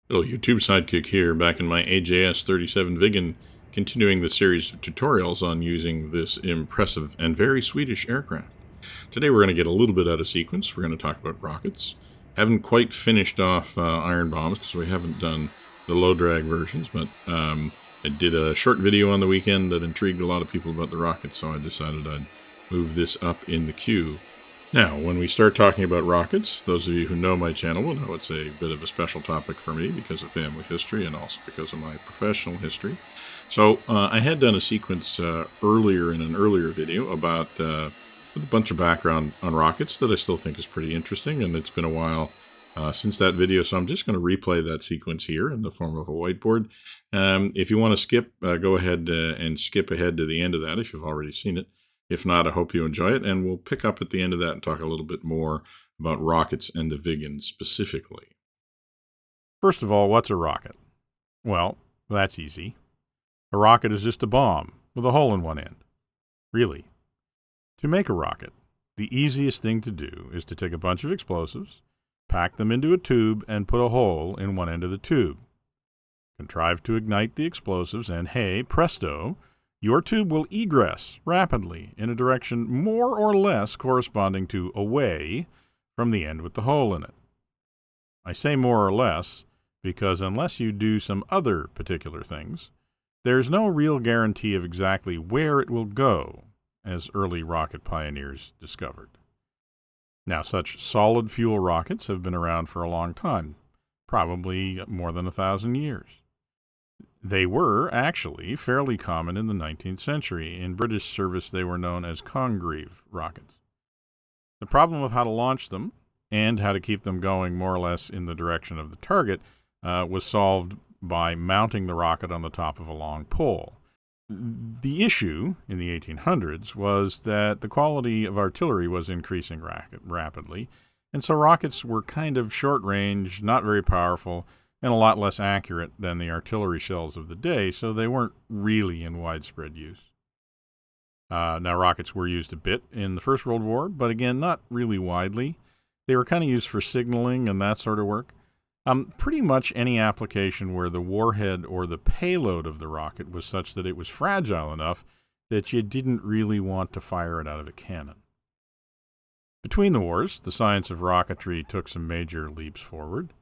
Hello, YouTube Sidekick here, back in my AJS 37 Viggen, continuing the series of tutorials on using this impressive and very Swedish aircraft. Today we're going to get a little bit out of sequence. We're going to talk about rockets. Haven't quite finished off iron bombs because we haven't done the low drag versions, but I did a short video on the weekend that intrigued a lot of people about the rockets, so I decided I'd move this up in the queue. Now, when we start talking about rockets, those of you who know my channel will know it's a bit of a special topic for me because of family history and also because of my professional history. So I had done a sequence earlier in an earlier video about with a bunch of background on rockets that I still think is pretty interesting, and it's been a while since that video, so I'm just going to replay that sequence here in the form of a whiteboard. If you want to skip, go ahead and skip ahead to the end of that if you've already seen it. If not, I hope you enjoy it, and we'll pick up at the end of that and talk a little bit more about rockets and the Viggen specifically. First of all, what's a rocket? Well, that's easy. A rocket is just a bomb with a hole in one end. Really. To make a rocket, the easiest thing to do is to take a bunch of explosives, pack them into a tube, and put a hole in one end of the tube. Contrive to ignite the explosives, and hey, presto, your tube will egress rapidly in a direction more or less corresponding to away from the end with the hole in it. I say more or less because unless you do some other particular things, there's no real guarantee of exactly where it will go, as early rocket pioneers discovered. Now, such solid fuel rockets have been around for a long time, probably more than 1,000 years. They were actually fairly common in the 19th century. In British service, they were known as Congreve rockets. The problem of how to launch them and how to keep them going more or less in the direction of the target was solved by mounting the rocket on the top of a long pole. The issue in the 1800s was that the quality of artillery was increasing rapidly, and so rockets were kind of short range, not very powerful, and a lot less accurate than the artillery shells of the day, so they weren't really in widespread use. Now, rockets were used a bit in the First World War, but again, not really widely. They were kind of used for signaling and that sort of work. Pretty much any application where the warhead or the payload of the rocket was such that it was fragile enough that you didn't really want to fire it out of a cannon. Between the wars, the science of rocketry took some major leaps forward.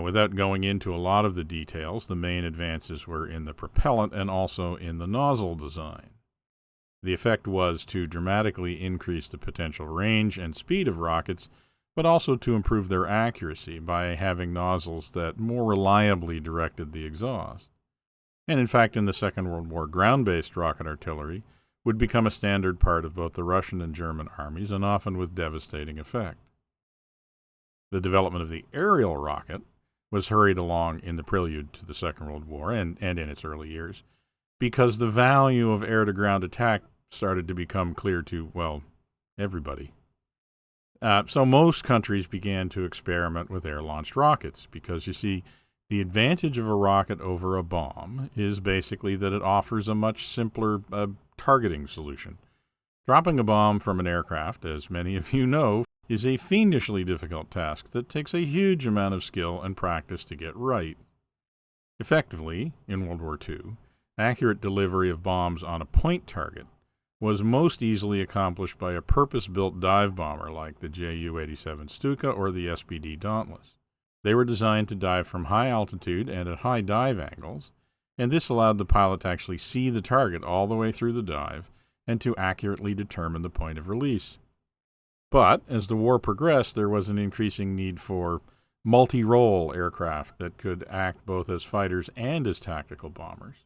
Without going into a lot of the details, the main advances were in the propellant and also in the nozzle design. The effect was to dramatically increase the potential range and speed of rockets, but also to improve their accuracy by having nozzles that more reliably directed the exhaust. And in fact, in the Second World War, ground-based rocket artillery would become a standard part of both the Russian and German armies, and often with devastating effect. The development of the aerial rocket was hurried along in the prelude to the Second World War and in its early years because the value of air-to-ground attack started to become clear to, well, everybody. So most countries began to experiment with air-launched rockets because, you see, the advantage of a rocket over a bomb is basically that it offers a much simpler targeting solution. Dropping a bomb from an aircraft, as many of you know, is a fiendishly difficult task that takes a huge amount of skill and practice to get right. Effectively, in World War II, accurate delivery of bombs on a point target was most easily accomplished by a purpose-built dive bomber like the Ju-87 Stuka or the SBD Dauntless. They were designed to dive from high altitude and at high dive angles, and this allowed the pilot to actually see the target all the way through the dive and to accurately determine the point of release. But as the war progressed, there was an increasing need for multi-role aircraft that could act both as fighters and as tactical bombers.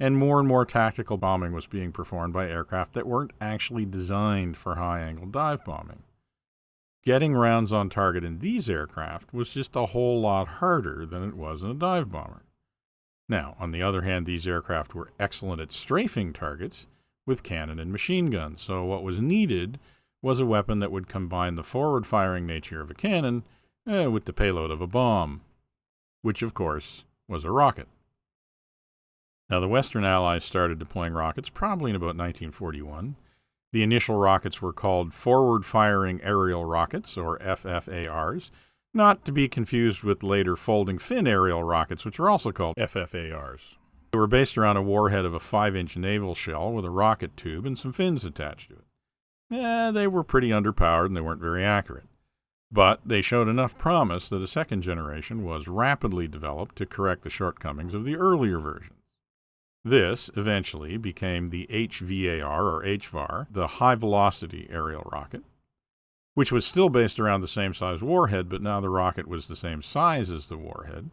And more tactical bombing was being performed by aircraft that weren't actually designed for high-angle dive bombing. Getting rounds on target in these aircraft was just a whole lot harder than it was in a dive bomber. Now, on the other hand, these aircraft were excellent at strafing targets with cannon and machine guns, so what was needed was a weapon that would combine the forward-firing nature of a cannon with the payload of a bomb, which, of course, was a rocket. Now, the Western Allies started deploying rockets probably in about 1941. The initial rockets were called forward-firing aerial rockets, or FFARs, not to be confused with later folding fin aerial rockets, which are also called FFARs. They were based around a warhead of a 5-inch naval shell with a rocket tube and some fins attached to it. They were pretty underpowered and they weren't very accurate. But they showed enough promise that a second generation was rapidly developed to correct the shortcomings of the earlier versions. This eventually became the HVAR, or HVAR, the high-velocity aerial rocket, which was still based around the same size warhead, but now the rocket was the same size as the warhead.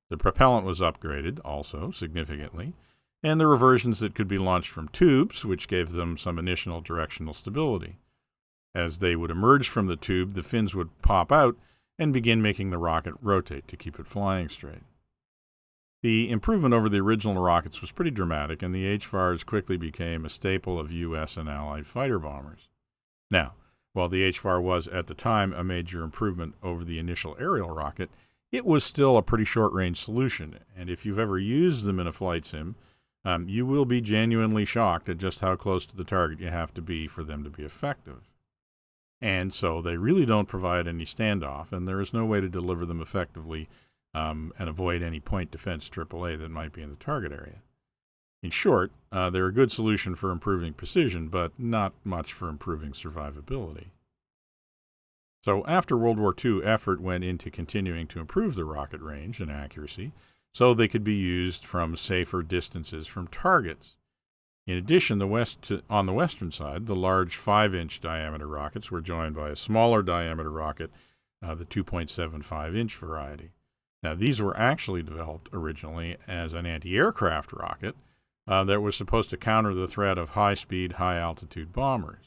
The propellant was upgraded, also significantly, and there were versions that could be launched from tubes, which gave them some initial directional stability. As they would emerge from the tube, the fins would pop out and begin making the rocket rotate to keep it flying straight. The improvement over the original rockets was pretty dramatic, and the HVARs quickly became a staple of U.S. and Allied fighter bombers. Now, while the HVAR was, at the time, a major improvement over the initial aerial rocket, it was still a pretty short-range solution, and if you've ever used them in a flight sim, you will be genuinely shocked at just how close to the target you have to be for them to be effective. And so they really don't provide any standoff, and there is no way to deliver them effectively and avoid any point defense AAA that might be in the target area. In short, they're a good solution for improving precision, but not much for improving survivability. So after World War II, effort went into continuing to improve the rocket range and accuracy so they could be used from safer distances from targets. In addition, on the western side, the large 5-inch diameter rockets were joined by a smaller diameter rocket, the 2.75-inch variety. Now, these were actually developed originally as an anti-aircraft rocket that was supposed to counter the threat of high-speed, high-altitude bombers.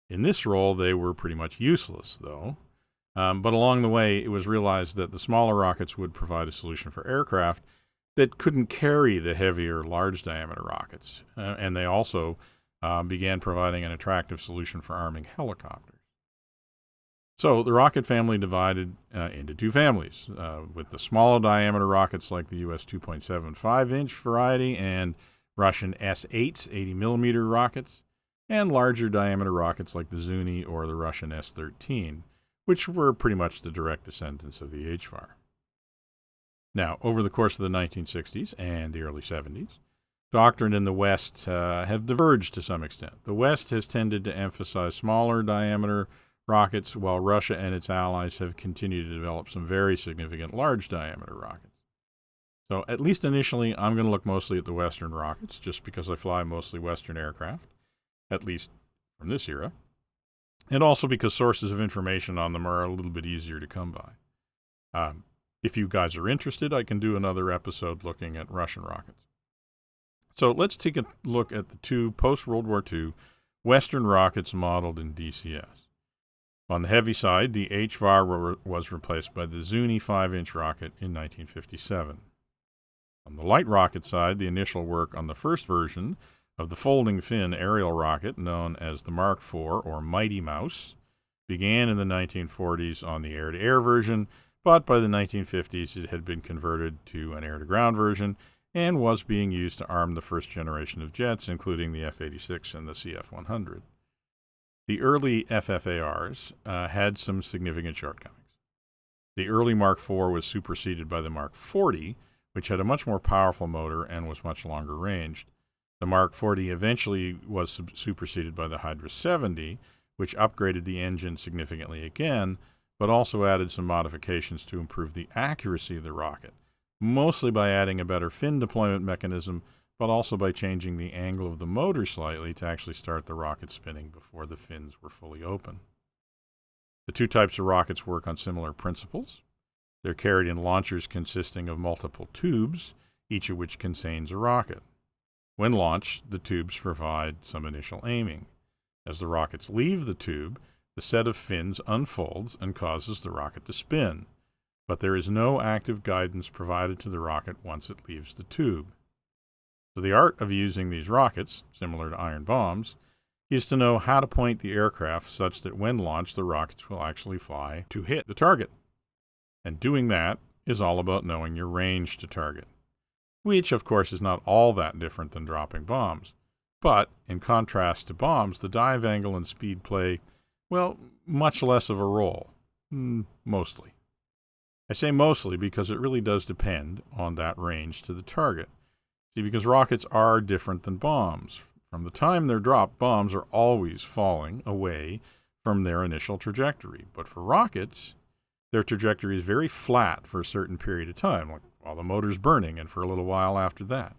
In this role, they were pretty much useless, though. But along the way, it was realized that the smaller rockets would provide a solution for aircraft that couldn't carry the heavier, large-diameter rockets. And they also began providing an attractive solution for arming helicopters. So the rocket family divided into two families, with the smaller diameter rockets like the U.S. 2.75-inch variety and Russian S-8s, 80-millimeter rockets, and larger diameter rockets like the Zuni or the Russian S-13, which were pretty much the direct descendants of the HVAR. Now, over the course of the 1960s and the early 70s, doctrine in the West have diverged to some extent. The West has tended to emphasize smaller diameter rockets, while Russia and its allies have continued to develop some very significant large diameter rockets. So at least initially, I'm going to look mostly at the Western rockets, just because I fly mostly Western aircraft, at least from this era, and also because sources of information on them are a little bit easier to come by. If you guys are interested, I can do another episode looking at Russian rockets. So let's take a look at the two post-World War II Western rockets modeled in DCS. On the heavy side, the HVAR was replaced by the Zuni 5-inch rocket in 1957. On the light rocket side, the initial work on the first version of the folding fin aerial rocket, known as the Mark IV, or Mighty Mouse, began in the 1940s on the air-to-air version, but by the 1950s it had been converted to an air-to-ground version and was being used to arm the first generation of jets, including the F-86 and the CF-100. The early FFARs had some significant shortcomings. The early Mark IV was superseded by the Mark 40, which had a much more powerful motor and was much longer ranged. The Mark 40 eventually was superseded by the Hydra 70, which upgraded the engine significantly again, but also added some modifications to improve the accuracy of the rocket, mostly by adding a better fin deployment mechanism, but also by changing the angle of the motor slightly to actually start the rocket spinning before the fins were fully open. The two types of rockets work on similar principles. They're carried in launchers consisting of multiple tubes, each of which contains a rocket. When launched, the tubes provide some initial aiming. As the rockets leave the tube, the set of fins unfolds and causes the rocket to spin, but there is no active guidance provided to the rocket once it leaves the tube. So the art of using these rockets, similar to iron bombs, is to know how to point the aircraft such that when launched, the rockets will actually fly to hit the target. And doing that is all about knowing your range to target, which, of course, is not all that different than dropping bombs. But, in contrast to bombs, the dive angle and speed play, well, much less of a role. Mostly. I say mostly because it really does depend on that range to the target. See, because rockets are different than bombs. From the time they're dropped, bombs are always falling away from their initial trajectory. But for rockets, their trajectory is very flat for a certain period of time, like while the motor's burning and for a little while after that.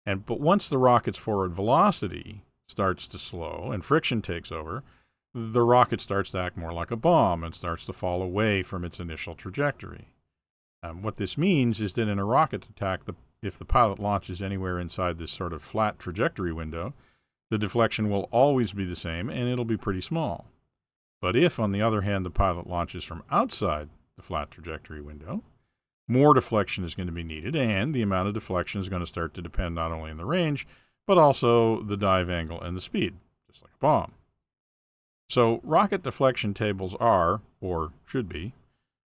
But once the rocket's forward velocity starts to slow and friction takes over, the rocket starts to act more like a bomb and starts to fall away from its initial trajectory. What this means is that in a rocket attack, if the pilot launches anywhere inside this sort of flat trajectory window, the deflection will always be the same and it'll be pretty small. But if, on the other hand, the pilot launches from outside the flat trajectory window, more deflection is going to be needed, and the amount of deflection is going to start to depend not only on the range, but also the dive angle and the speed, just like a bomb. So rocket deflection tables are, or should be,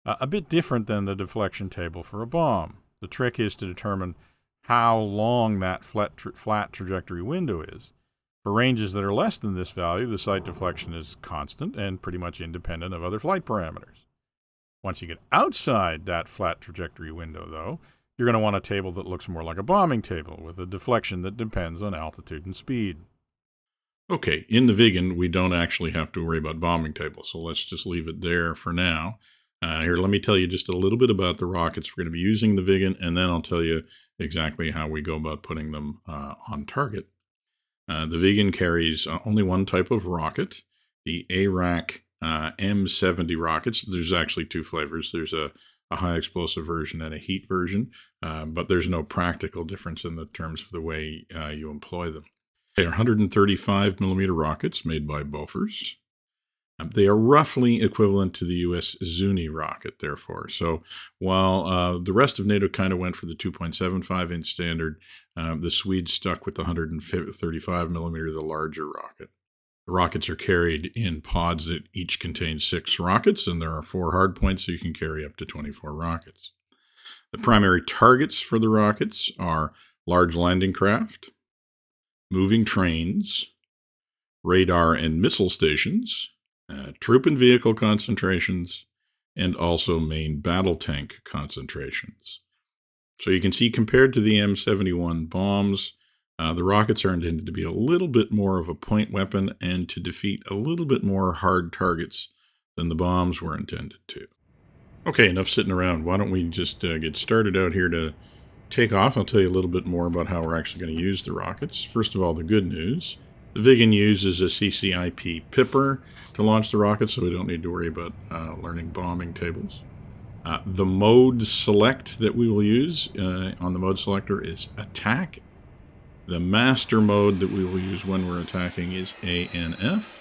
a bit different than the deflection table for a bomb. The trick is to determine how long that flat trajectory window is. For ranges that are less than this value, the sight deflection is constant and pretty much independent of other flight parameters. Once you get outside that flat trajectory window, though, you're going to want a table that looks more like a bombing table with a deflection that depends on altitude and speed. Okay, in the Viggen, we don't actually have to worry about bombing tables, so let's just leave it there for now. Here, let me tell you just a little bit about the rockets we're going to be using the Viggen, and then I'll tell you exactly how we go about putting them on target. The Viggen carries only one type of rocket, the ARAC M70 rockets. There's actually two flavors. There's a high explosive version and a heat version, but there's no practical difference in the terms of the way you employ them. They are 135 millimeter rockets made by Bofors. They are roughly equivalent to the U.S. Zuni rocket, therefore. So while the rest of NATO kind of went for the 2.75-inch standard, the Swedes stuck with the 135 millimeter, the larger rocket. The rockets are carried in pods that each contain 6 rockets, and there are 4 hardpoints, so you can carry up to 24 rockets. The primary targets for the rockets are large landing craft, moving trains, radar and missile stations, troop and vehicle concentrations, and also main battle tank concentrations. So you can see, compared to the M71 bombs, the rockets are intended to be a little bit more of a point weapon and to defeat a little bit more hard targets than the bombs were intended to. Okay, enough sitting around. Why don't we just get started out here to take off? I'll tell you a little bit more about how we're actually going to use the rockets. First of all, the good news. The Viggen uses a CCIP Pipper to launch the rocket, so we don't need to worry about learning bombing tables. The mode select that we will use on the mode selector is attack. The master mode that we will use when we're attacking is ANF.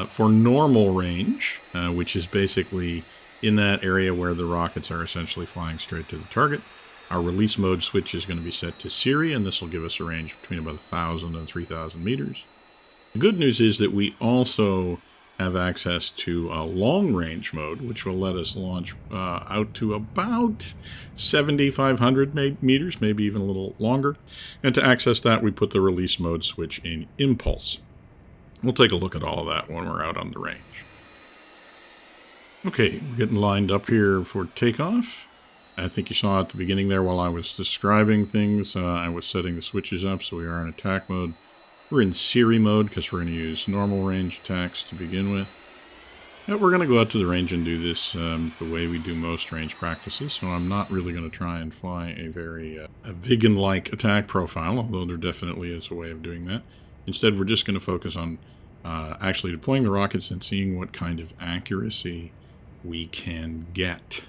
For normal range, which is basically in that area where the rockets are essentially flying straight to the target, our release mode switch is going to be set to Siri, and this will give us a range between about 1,000 and 3,000 meters. The good news is that we also have access to a long range mode, which will let us launch out to about 7,500 meters, maybe even a little longer. And to access that, we put the release mode switch in impulse. We'll take a look at all of that when we're out on the range. Okay, we're getting lined up here for takeoff. I think you saw at the beginning there while I was describing things, I was setting the switches up, so we are in attack mode. We're in Siri mode because we're going to use normal range attacks to begin with. But we're going to go out to the range and do this the way we do most range practices, so I'm not really going to try and fly a very Viggen-like attack profile, although there definitely is a way of doing that. Instead, we're just going to focus on actually deploying the rockets and seeing what kind of accuracy we can get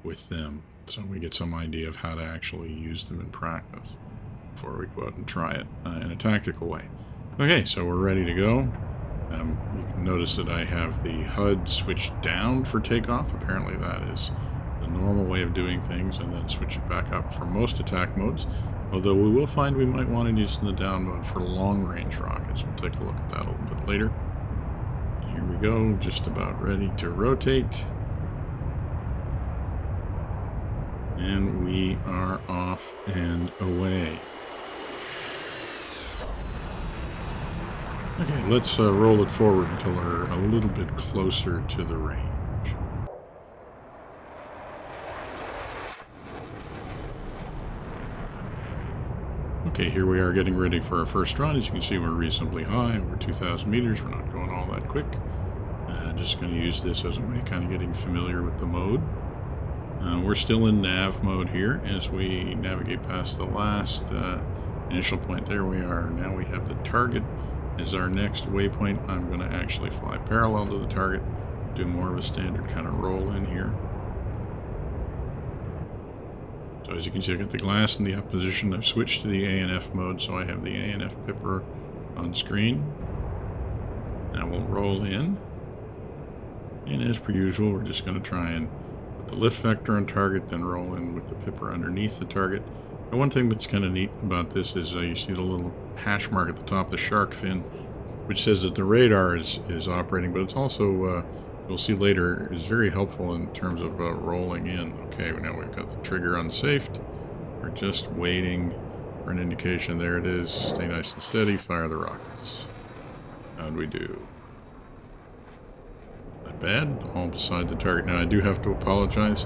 with them, so we get some idea of how to actually use them in practice before we go out and try it in a tactical way. Okay, so we're ready to go. You can notice that I have the HUD switched down for takeoff. Apparently that is the normal way of doing things, and then switch it back up for most attack modes, although we will find we might want to use in the down mode for long-range rockets. We'll take a look at that a little bit later. Here we go, just about ready to rotate. And we are off and away. Okay, let's roll it forward until we're a little bit closer to the range. Okay, here we are getting ready for our first run. As you can see, we're reasonably high, over 2,000 meters. We're not going all that quick. Just going to use this as a way of kind of getting familiar with the mode. We're still in nav mode here as we navigate past the last initial point. There we are. Now we have the target as our next waypoint. I'm going to actually fly parallel to the target, do more of a standard kind of roll in here. So as you can see, I got the glass in the up position. I've switched to the ANF mode, so I have the ANF pipper on screen. Now we'll roll in. And as per usual, we're just going to try and put the lift vector on target, then roll in with the pipper underneath the target. And one thing that's kind of neat about this is you see the little hash mark at the top, the shark fin, which says that the radar is operating, but it's also, you'll see later, is very helpful in terms of rolling in. Okay, now we've got the trigger unsafed. We're just waiting for an indication. There it is. Stay nice and steady. Fire the rockets. How'd we do? Not bad. All beside the target. Now I do have to apologize.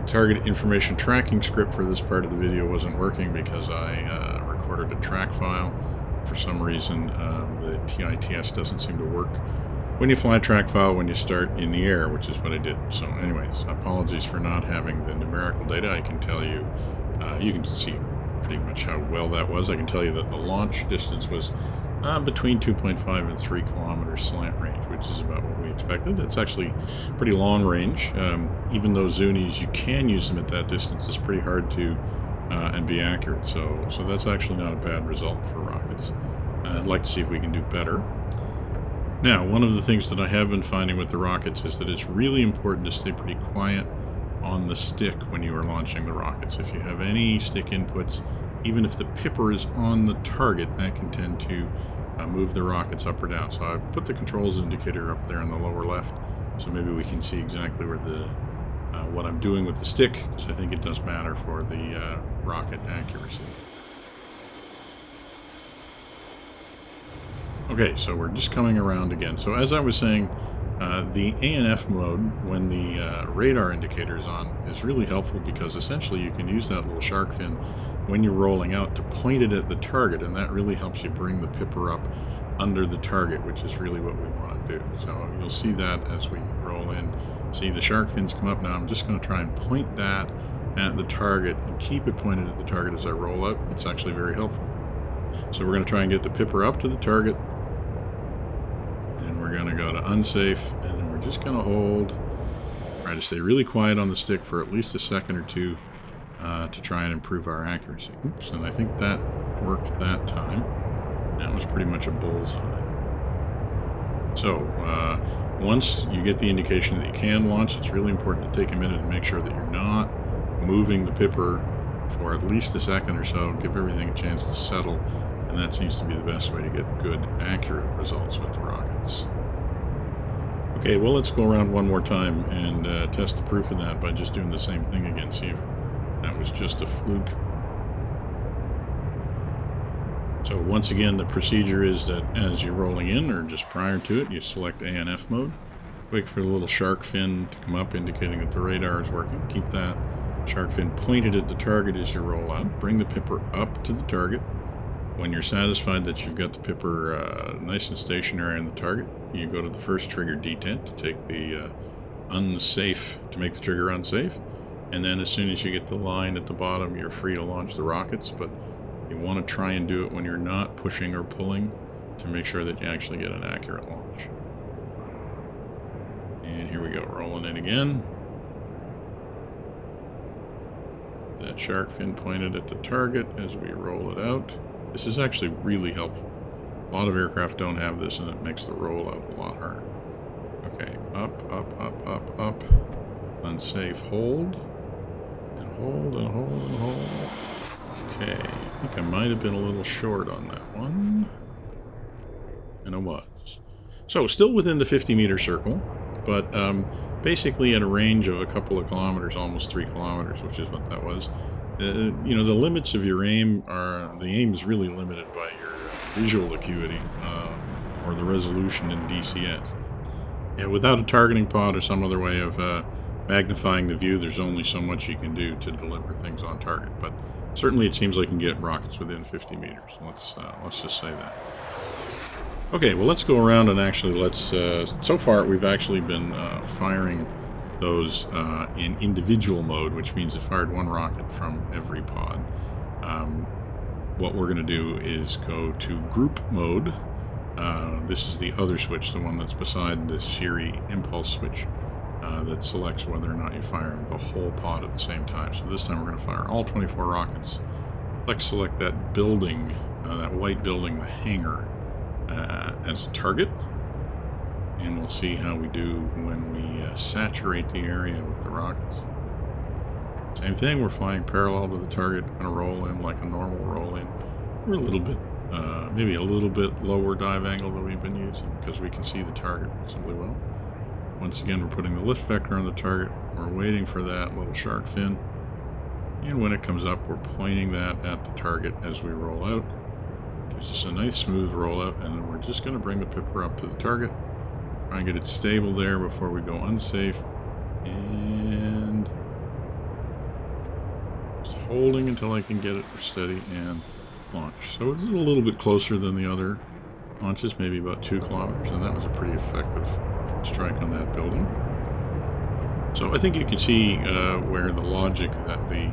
Target information tracking script for this part of the video wasn't working because I recorded a track file. For some reason, the TITS doesn't seem to work when you fly a track file when you start in the air, which is what I did. So anyways, apologies for not having the numerical data. I can tell you, you can see pretty much how well that was. I can tell you that the launch distance was between 2.5 and 3 kilometers slant range, which is about what we expected. It's actually pretty long range. Even though Zunis, you can use them at that distance, it's pretty hard to and be accurate. So that's actually not a bad result for rockets. I'd like to see if we can do better. Now, one of the things that I have been finding with the rockets is that it's really important to stay pretty quiet on the stick when you are launching the rockets. If you have any stick inputs, even if the pipper is on the target, that can tend to move the rockets up or down. So I've put the controls indicator up there in the lower left, so maybe we can see exactly where the what I'm doing with the stick, because I think it does matter for the rocket accuracy. Okay, so we're just coming around again. So as I was saying, the ANF mode, when the radar indicator is on, is really helpful because essentially you can use that little shark fin when you're rolling out to point it at the target, and that really helps you bring the pipper up under the target, which is really what we want to do. So you'll see that as we roll in. See the shark fins come up. Now I'm just going to try and point that at the target and keep it pointed at the target as I roll out. It's actually very helpful. So we're going to try and get the pipper up to the target. And we're going to go to unsafe, and then we're just going to hold, try to stay really quiet on the stick for at least a second or two to try and improve our accuracy. Oops, and I think that worked that time. That was pretty much a bullseye. So, once you get the indication that you can launch, it's really important to take a minute and make sure that you're not moving the pipper for at least a second or so. Give everything a chance to settle. And that seems to be the best way to get good, accurate results with the rockets. Okay, well, let's go around one more time and test the proof of that by just doing the same thing again. See if that was just a fluke. So once again, the procedure is that as you're rolling in, or just prior to it, you select ANF mode. Wait for the little shark fin to come up, indicating that the radar is working. Keep that shark fin pointed at the target as you roll out. Bring the pipper up to the target. When you're satisfied that you've got the pipper nice and stationary on the target, you go to the first trigger detent to take the unsafe, to make the trigger unsafe. And then as soon as you get the line at the bottom, you're free to launch the rockets. But you want to try and do it when you're not pushing or pulling to make sure that you actually get an accurate launch. And here we go, rolling in again. That shark fin pointed at the target as we roll it out. This is actually really helpful. A lot of aircraft don't have this, and it makes the rollout a lot harder. Okay, up, up, up, up, up. Unsafe, hold. And hold, and hold, and hold. Okay, I think I might have been a little short on that one. And I was. So, still within the 50-meter circle, but basically at a range of a couple of kilometers, almost 3 kilometers, which is what that was. You know, the limits of your aim are, the aim is really limited by your visual acuity or the resolution in DCS. And without a targeting pod or some other way of magnifying the view, there's only so much you can do to deliver things on target. But Certainly it seems like you can get rockets within 50 meters. Let's just say that. Okay, well, let's go around and actually so far we've actually been firing those in individual mode, which means it fired one rocket from every pod. What we're going to do is go to group mode. This is the other switch, the one that's beside the Siri impulse switch that selects whether or not you fire the whole pod at the same time. So this time we're going to fire all 24 rockets. Let's select that building, that white building, the hangar, as a target. And we'll see how we do when we saturate the area with the rockets. Same thing, we're flying parallel to the target, going to roll in like a normal roll in. We're a little bit, maybe a little bit lower dive angle than we've been using because we can see the target reasonably well. Once again, we're putting the lift vector on the target. We're waiting for that little shark fin. And when it comes up, we're pointing that at the target as we roll out. Gives us a nice smooth rollout, and then we're just going to bring the pipper up to the target. Try and get it stable there before we go unsafe. And just holding until I can get it steady and launch. So it's a little bit closer than the other launches, maybe about 2 kilometers, and that was a pretty effective strike on that building. So I think you can see where the logic that the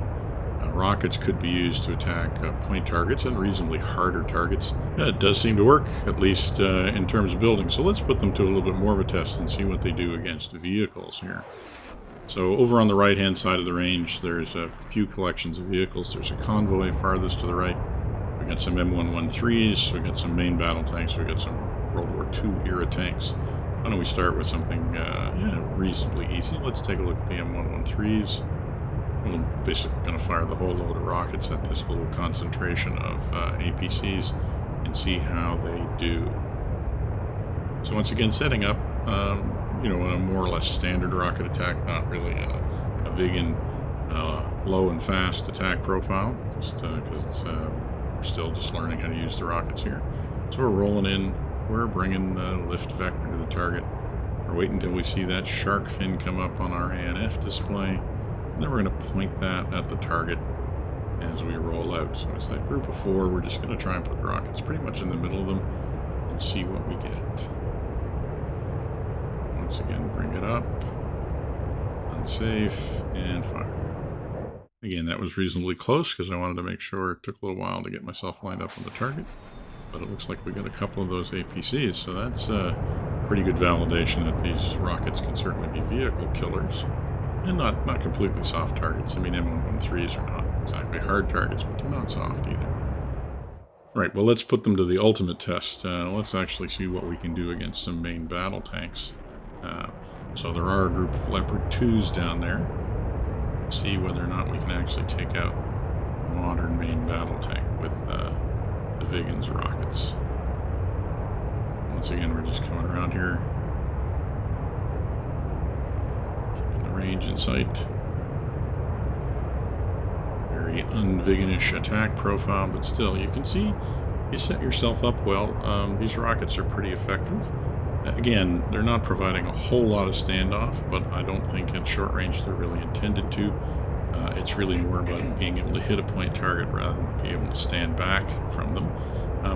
rockets could be used to attack point targets and reasonably harder targets. It does seem to work, at least in terms of building. So let's put them to a little bit more of a test and see what they do against vehicles here. So over on the right-hand side of the range, there's a few collections of vehicles. There's a convoy farthest to the right. We got some M113s. We got some main battle tanks. We got some World War II era tanks. Why don't we start with something reasonably easy? Let's take a look at the M113s. We're basically going to fire the whole load of rockets at this little concentration of APCs and see how they do. So once again, setting up, a more or less standard rocket attack, not really a Viggen low and fast attack profile, just because we're still just learning how to use the rockets here. So we're rolling in. We're bringing the lift vector to the target. We're waiting until we see that shark fin come up on our ANF display. And then we're going to point that at the target as we roll out. So it's that group of 4. We're just going to try and put the rockets pretty much in the middle of them and see what we get. Once again, bring it up, unsafe, and fire. Again, that was reasonably close because I wanted to make sure it took a little while to get myself lined up on the target. But it looks like we got a couple of those APCs, so that's pretty good validation that these rockets can certainly be vehicle killers. And not completely soft targets. I mean, M113s are not exactly hard targets, but they're not soft either. Right, well, let's put them to the ultimate test. Let's actually see what we can do against some main battle tanks. So there are a group of Leopard 2s down there. See whether or not we can actually take out a modern main battle tank with the Viggen's rockets. Once again, we're just coming around here. Keeping the range in sight. Very un-Viggenish attack profile, but still, you can see you set yourself up well. These rockets are pretty effective. Again, they're not providing a whole lot of standoff, but I don't think at short range they're really intended to. It's really more about being able to hit a point target rather than be able to stand back from them.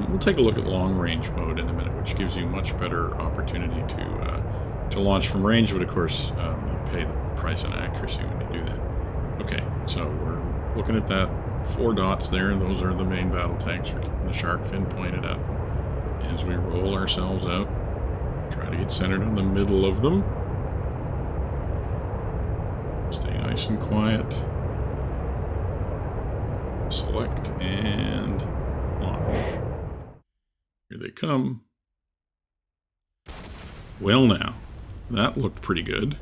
We'll take a look at long range mode in a minute, which gives you much better opportunity to launch from range, but of course you pay the price in accuracy when you do that. Okay, so we're looking at that 4 dots there, and those are the main battle tanks. We're keeping the shark fin pointed at them as we roll ourselves out. Try to get centered on the middle of them. Stay nice and quiet. Select and launch. Here they come. Well now, that looked pretty good.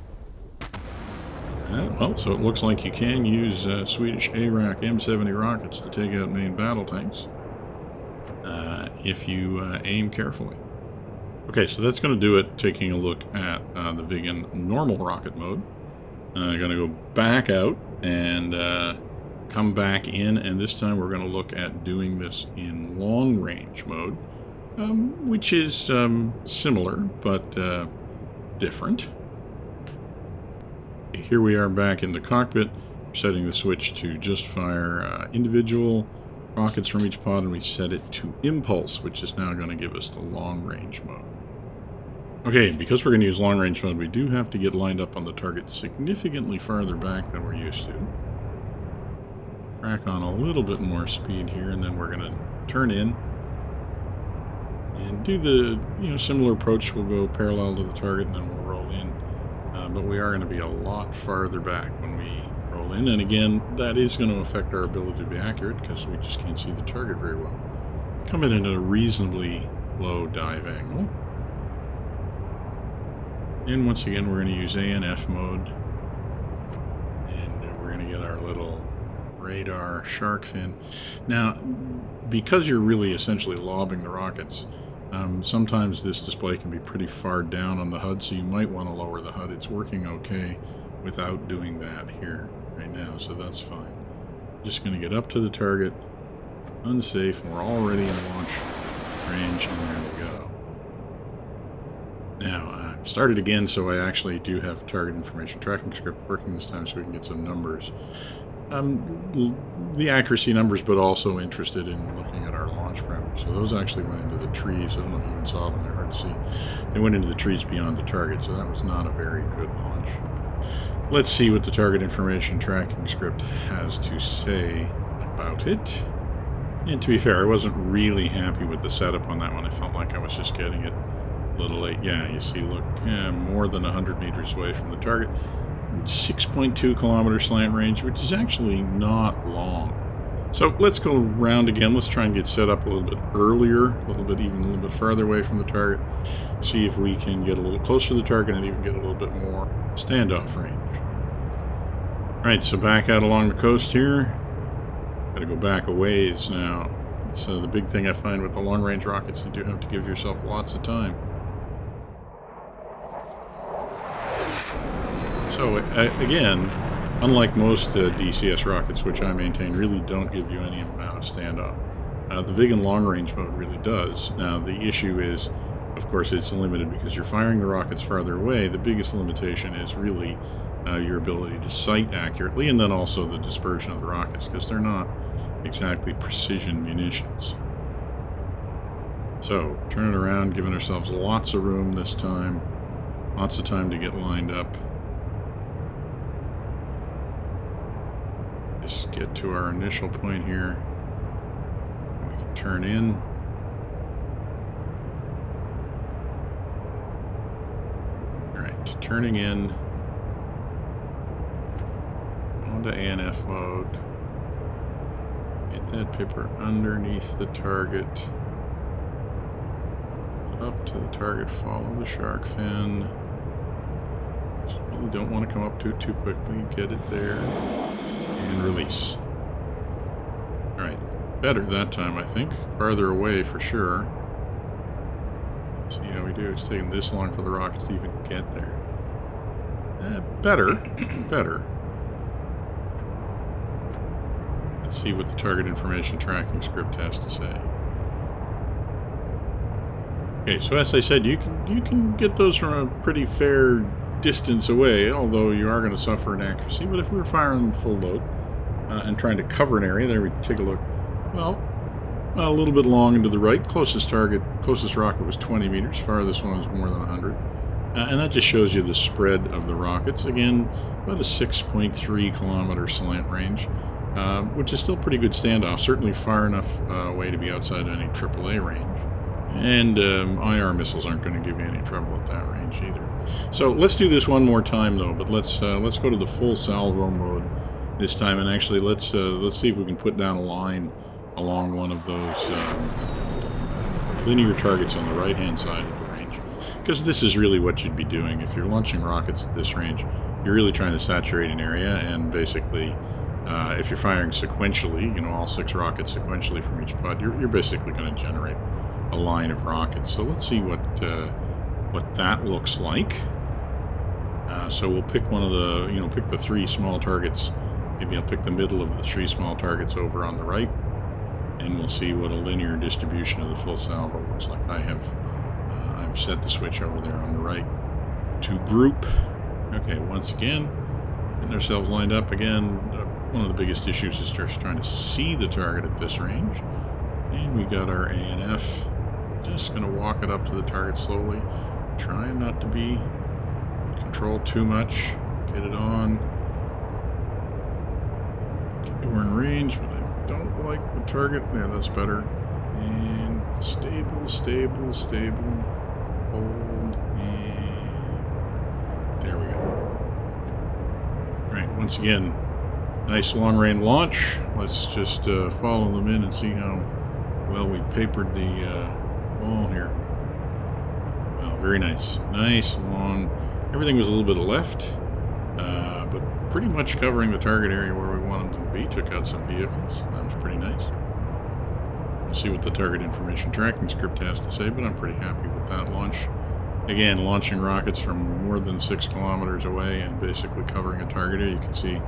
Well, so it looks like you can use Swedish ARAC M70 rockets to take out main battle tanks if you aim carefully. Okay, so that's going to do it, taking a look at the Viggen normal rocket mode. I'm going to go back out and come back in, and this time we're going to look at doing this in long range mode, which is similar but different. Here we are back in the cockpit. setting the switch to just fire individual rockets from each pod, and we set it to impulse, which is now going to give us the long range mode. Okay, because we're going to use long range mode, we do have to get lined up on the target significantly farther back than we're used to. Crack on a little bit more speed here, and then we're going to turn in and do the similar approach. We'll go parallel to the target, and then we'll roll in. But we are going to be a lot farther back when we roll in, and again, that is going to affect our ability to be accurate because we just can't see the target very well. Come in at a reasonably low dive angle. And once again, we're going to use ANF mode, and we're going to get our little radar shark fin. Now, because you're really essentially lobbing the rockets, sometimes this display can be pretty far down on the HUD, so you might want to lower the HUD. It's working okay without doing that here right now, so that's fine. Just going to get up to the target, unsafe, and we're already in launch range, and there we go. Now, I've started again, so I actually do have target information tracking script working this time so we can get some numbers. The accuracy numbers, but also interested in looking at our launch parameters. So those actually went into the trees. I don't know if you even saw them, they're hard to see. They went into the trees beyond the target, so that was not a very good launch. Let's see what the target information tracking script has to say about it. And to be fair, I wasn't really happy with the setup on that one. I felt like I was just getting it a little late. Yeah, you see, look, more than 100 meters away from the target. 6.2 kilometer slant range, which is actually not long. So let's go around again. Let's try and get set up a little bit earlier, a little bit farther away from the target. See if we can get a little closer to the target and even get a little bit more standoff range. All right, so back out along the coast here. Got to go back a ways now. So the big thing I find with the long range rockets, you do have to give yourself lots of time. So, again, unlike most DCS rockets, which I maintain really don't give you any amount of standoff, the Viggen long-range mode really does. Now, the issue is, of course, it's limited because you're firing the rockets farther away. The biggest limitation is really your ability to sight accurately, and then also the dispersion of the rockets, because they're not exactly precision munitions. So, turning around, giving ourselves lots of room this time, lots of time to get lined up. Just get to our initial point here. We can turn in. Alright, turning in. Onto ANF mode. Get that pipper underneath the target. Up to the target, follow the shark fin. Just really don't want to come up to it too quickly. Get it there. And release. Alright, better that time, I think. Farther away for sure. See how we do. It's taking this long for the rockets to even get there. Better. Better. Let's see what the target information tracking script has to say. Okay, so as I said, you can get those from a pretty fair distance away, although you are going to suffer in accuracy. But if we were firing full load and trying to cover an area, there we take a look. Well, a little bit long and to the right. Closest rocket was 20 meters. Farthest one was more than 100. And that just shows you the spread of the rockets. Again, about a 6.3 kilometer slant range, which is still pretty good standoff. Certainly far enough away to be outside any AAA range. And IR missiles aren't going to give you any trouble at that range either. So let's do this one more time though. But let's go to the full salvo mode this time, and actually let's see if we can put down a line along one of those linear targets on the right-hand side of the range. Because this is really what you'd be doing if you're launching rockets at this range. You're really trying to saturate an area, and basically, if you're firing sequentially, all 6 rockets sequentially from each pod, you're basically going to generate a line of rockets. So let's see what that looks like. So we'll pick one of the, pick the 3 small targets. Maybe I'll pick the middle of the 3 small targets over on the right, and we'll see what a linear distribution of the full salvo looks like. I've set the switch over there on the right to group. Okay, once again, getting ourselves lined up again. One of the biggest issues is just trying to see the target at this range. And we got our ANF. Just going to walk it up to the target slowly. Trying not to be controlled too much. Get it on. We're in range, but I don't like the target. Yeah, that's better. And stable, stable, stable. Hold. And there we go. Right, once again, nice long-range launch. Let's just follow them in and see how well we papered the wall here. Well, very nice. Nice, long. Everything was a little bit left, but pretty much covering the target area where we wanted them to be. Took out some vehicles. That was pretty nice. We'll see what the target information tracking script has to say, but I'm pretty happy with that launch. Again, launching rockets from more than 6 kilometers away and basically covering a target area. You can see,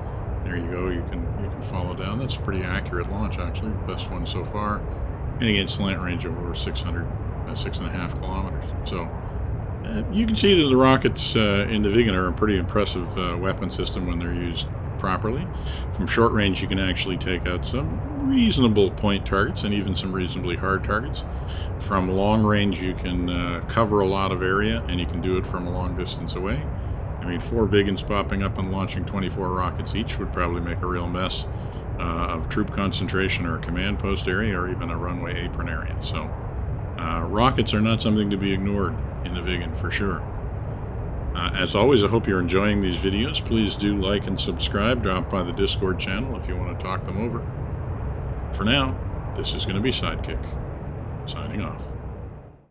there you go, you can follow down. That's a pretty accurate launch, actually, the best one so far. And again, slant range of over 6.5 kilometers. So you can see that the rockets in the Viggen are a pretty impressive weapon system when they're used properly. From short range, you can actually take out some reasonable point targets and even some reasonably hard targets. From long range, you can cover a lot of area, and you can do it from a long distance away. I mean, 4 Viggens popping up and launching 24 rockets each would probably make a real mess of troop concentration or a command post area or even a runway apron area. So rockets are not something to be ignored in the Viggen for sure. As always, I hope you're enjoying these videos. Please do like and subscribe. Drop by the Discord channel if you want to talk them over. For now, this is going to be Sidekick, signing off.